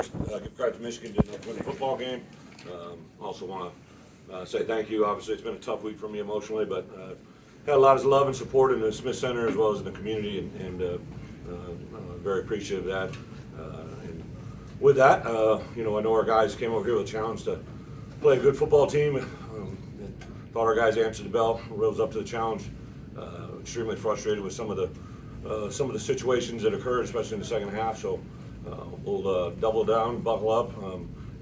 First, give credit to Michigan to win the football game. Also want to say thank you. Obviously, it's been a tough week for me emotionally, but had a lot of love and support in the Smith Center as well as in the community, and very appreciative of that. And with that, I know our guys came over here with a challenge to play a good football team. Thought our guys answered the bell, rose up to the challenge. Extremely frustrated with some of the situations that occurred, especially in the second half. So we'll double down, buckle up,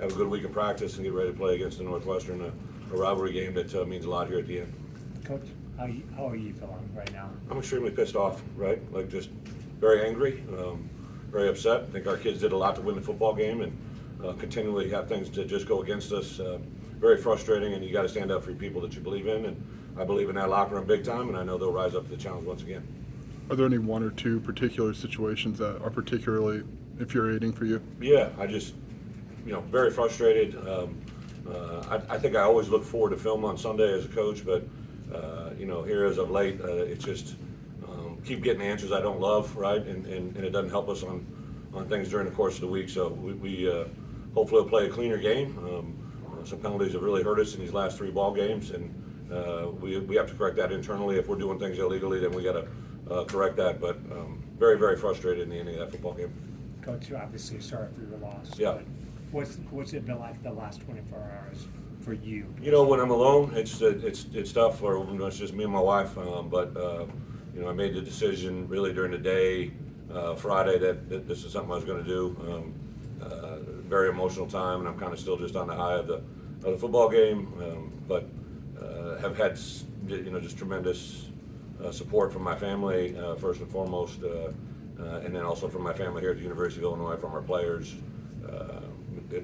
have a good week of practice, and get ready to play against the Northwestern, a rivalry game that means a lot here at the end. Coach, how are you feeling right now? I'm extremely pissed off, right? Like, just very angry, very upset. I think our kids did a lot to win the football game, and continually have things to just go against us. Very frustrating, and you got to stand up for your people that you believe in, and I believe in that locker room big time, and I know they'll rise up to the challenge once again. Are there any one or two particular situations that are particularly infuriating for you? Yeah, I just, very frustrated. I think I always look forward to film on Sunday as a coach, but here as of late, it's just keep getting answers I don't love, right? And it doesn't help us on things during the course of the week. So we hopefully will play a cleaner game. Some penalties have really hurt us in these last 3 ball games, and we have to correct that internally. If we're doing things illegally, then we got to correct that. But very, very frustrated in the ending of that football game. Coach, you're obviously sorry for your loss. Yeah. But what's it been like the last 24 hours for you? When I'm alone, it's tough. Or when it's just me and my wife. But I made the decision really during the day, Friday, that this is something I was going to do. Very emotional time, and I'm kind of still just on the high of the football game. But have had just tremendous support from my family, first and foremost, and then also from my family here at the University of Illinois, from our players.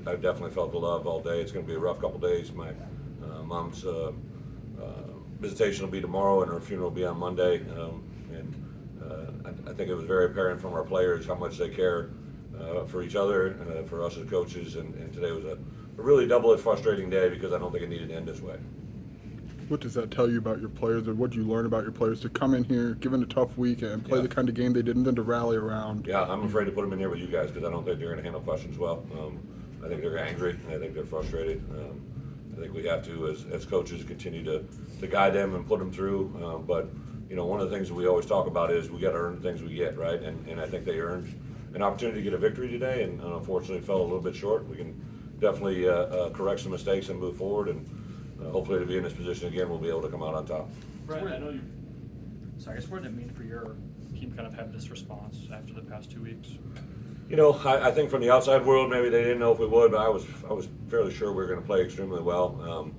I've definitely felt the love all day. It's going to be a rough couple days. My mom's visitation will be tomorrow, and her funeral will be on Monday. I think it was very apparent from our players how much they care for each other, for us as coaches, and today was a really doubly frustrating day because I don't think it needed to end this way. What does that tell you about your players, or what did you learn about your players to come in here, given a tough week, and play the kind of game they did, and then to rally around? Yeah, I'm afraid to put them in here with you guys because I don't think they're going to handle questions well. I think they're angry. I think they're frustrated. I think we have to, as coaches, continue to guide them and put them through. But one of the things that we always talk about is we got to earn the things we get, right? And I think they earned an opportunity to get a victory today, and unfortunately fell a little bit short. We can definitely correct some mistakes and move forward, and hopefully to be in this position again, we'll be able to come out on top. Bret, I know you. So I guess what did it mean for your team kind of have this response after the past 2 weeks? I think from the outside world, maybe they didn't know if we would, but I was fairly sure we were going to play extremely well.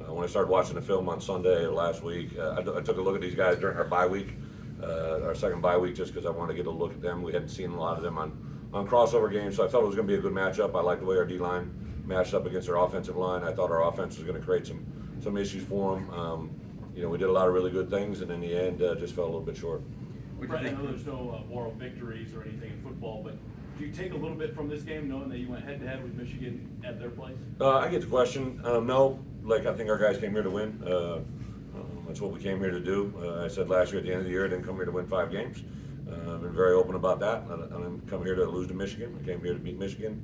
When I started watching the film on Sunday or last week, I took a look at these guys during our bye week, our second bye week, just because I wanted to get a look at them. We hadn't seen a lot of them on crossover games, so I felt it was going to be a good matchup. I liked the way our D-line matched up against our offensive line. I thought our offense was going to create some issues for them. We did a lot of really good things, and in the end, just fell a little bit short. Bret, I know there's no moral victories or anything in football, but do you take a little bit from this game knowing that you went head-to-head with Michigan at their place? I get the question. No, I think our guys came here to win. That's what we came here to do. I said last year at the end of the year I didn't come here to win 5 games. I've been very open about that. I didn't come here to lose to Michigan. I came here to beat Michigan.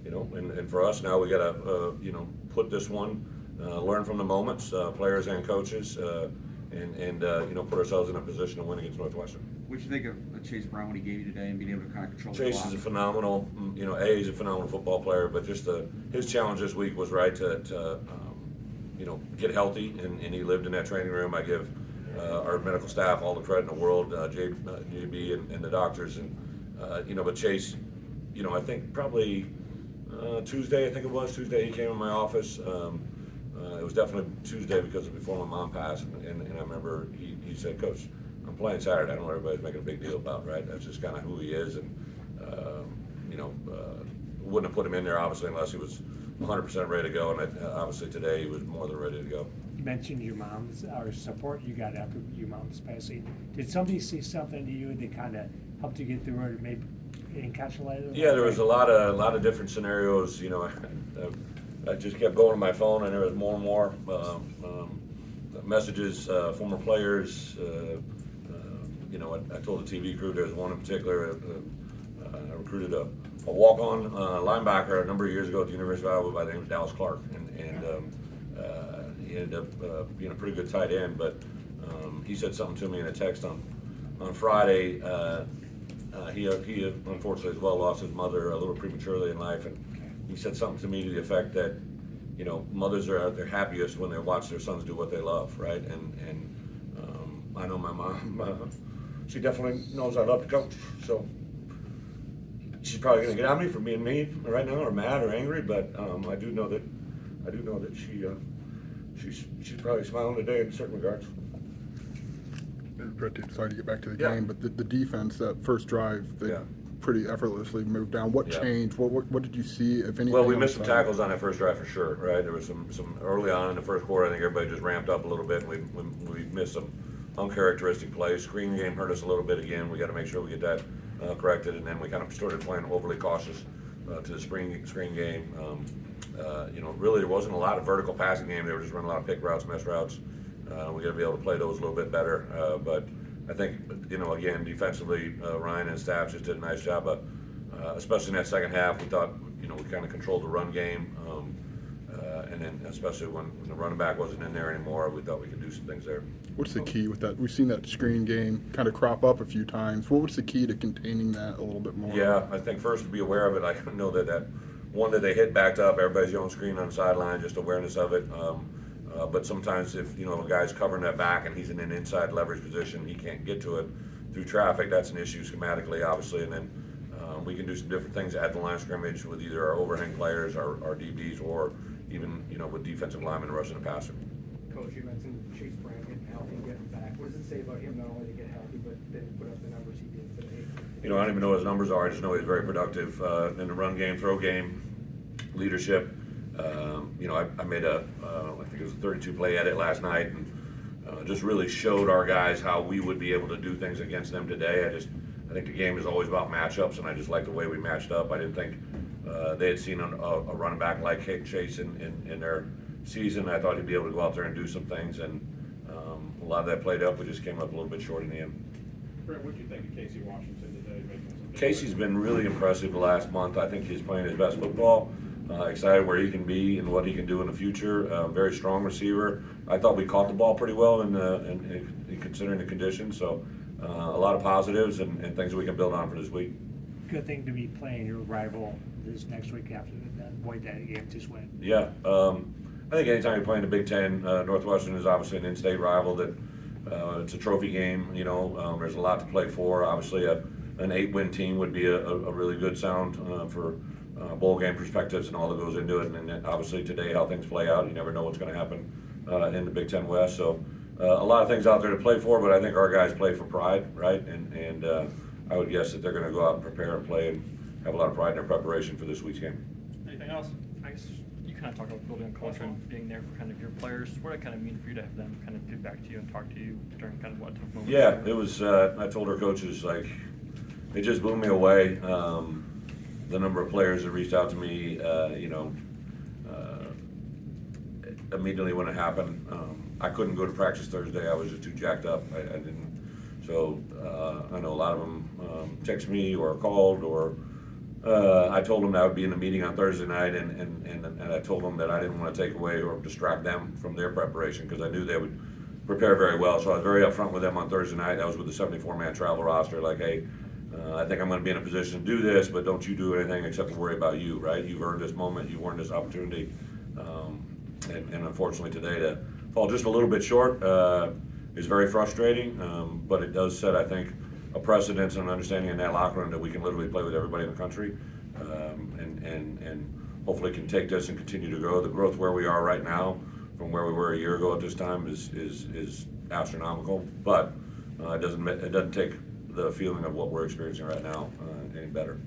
And for us now we got to put this one, learn from the moments, players and coaches, and put ourselves in a position to win against Northwestern. What do you think of Chase Brown, what he gave you today, and being able to kind of control Chase the is a clock? phenomenal, he's a phenomenal football player, but just his challenge this week was right to get healthy, and he lived in that training room. I give our medical staff all the credit in the world, JB and the doctors, and but Chase, I think probably Tuesday he came in my office. It was definitely Tuesday because of before my mom passed, and I remember he said, "Coach, I'm playing Saturday. I know everybody's making a big deal about, right? That's just kind of who he is, and wouldn't have put him in there obviously unless he was 100% ready to go. And obviously today he was more than ready to go." You mentioned your mom's or support you got after your mom's passing. Did somebody see something to you that kind of helped you get through it, or maybe encapsulated it? Yeah, there was a lot of different scenarios. I just kept going to my phone, and there was more and more messages, former players. I told the TV crew there's one in particular. I recruited a a walk-on linebacker a number of years ago at the University of Iowa by the name of Dallas Clark, and he ended up being a pretty good tight end. But he said something to me in a text on Friday. He unfortunately as well lost his mother a little prematurely in life, and he said something to me to the effect that, you know, mothers are at their happiest when they watch their sons do what they love, right? And I know my mom, she definitely knows I love to coach, so she's probably gonna get at me for being mean right now, or mad, or angry. But I do know that she's probably smiling today in certain regards. Brett, sorry to get back to the Yeah. game, but the defense, that first drive, they Yeah. pretty effortlessly moved down. What Yeah. changed? What did you see, if anything? Well, we on missed the some side? tackles on that first drive for sure, right? There was some early on in the first quarter. I think everybody just ramped up a little bit. We missed some uncharacteristic plays. Screen game hurt us a little bit again. We got to make sure we get that corrected, and then we kind of started playing overly cautious to the screen game. You know, really there wasn't a lot of vertical passing game. They were just running a lot of pick routes, mesh routes. We got to be able to play those a little bit better. But I think, you know, again, defensively, Ryan and staff just did a nice job. Especially in that second half, we thought, you know, we kind of controlled the run game. And then especially when the running back wasn't in there anymore, we thought we could do some things there. What's the key with that? We've seen that screen game kind of crop up a few times. What was the key to containing that a little bit more? Yeah, I think first to be aware of it. I know that one that they hit backed up, everybody's yelling screen on the sideline, just awareness of it. But sometimes if, you know, a guy's covering that back and he's in an inside leverage position, he can't get to it through traffic. That's an issue schematically, obviously. And then we can do some different things at the line of scrimmage with either our overhang players, our DBs, or even, you know, with defensive linemen rushing the passer. Coach, you mentioned Chase Brown getting healthy and getting back. What does it say about him not only to get healthy, but then put up the numbers he did today? You know, I don't even know what his numbers are. I just know he's very productive in the run game, throw game, leadership. You know, I made I think it was a 32 play edit last night, and just really showed our guys how we would be able to do things against them today. I think the game is always about matchups, and I just like the way we matched up. I didn't think they had seen a running back like Chase in their season. I thought he'd be able to go out there and do some things, and a lot of that played up. We just came up a little bit short in the end. Brett, what do you think of Casey Washington today? Making some big Casey's plays? been really impressive the last month. I think he's playing his best football. Excited where he can be and what he can do in the future. Very strong receiver. I thought we caught the ball pretty well in considering the conditions. So a lot of positives and things that we can build on for this week. Good thing to be playing your rival this next week after avoid that game just win. Yeah, I think anytime you're playing the Big Ten, Northwestern is obviously an in-state rival. That it's a trophy game. You know, there's a lot to play for. Obviously, an 8-win team would be a really good sound for bowl game perspectives and all that goes into it. And then obviously today, how things play out, you never know what's going to happen in the Big Ten West. So a lot of things out there to play for, but I think our guys play for pride, right? And I would guess that they're going to go out and prepare and play and have a lot of pride in their preparation for this week's game. Anything else? I guess you kind of talk about building a culture and being there for kind of your players. What did it kind of mean for you to have them kind of give back to you and talk to you during kind of what tough moments? Yeah, it was. I told our coaches, like, it just blew me away. The number of players that reached out to me, you know, immediately when it happened. I couldn't go to practice Thursday. I was just too jacked up. I didn't. So I know a lot of them text me or called, or I told them that I would be in the meeting on Thursday night, and I told them that I didn't want to take away or distract them from their preparation because I knew they would prepare very well. So I was very upfront with them on Thursday night. I was with the 74-man travel roster, like, hey, I think I'm going to be in a position to do this, but don't you do anything except to worry about you, right? You've earned this moment, you've earned this opportunity, and unfortunately today to fall just a little bit short is very frustrating, but it does set, I think, a precedence and an understanding in that locker room that we can literally play with everybody in the country, and hopefully can take this and continue to grow. The growth where we are right now from where we were a year ago at this time is astronomical, but it doesn't take the feeling of what we're experiencing right now any better.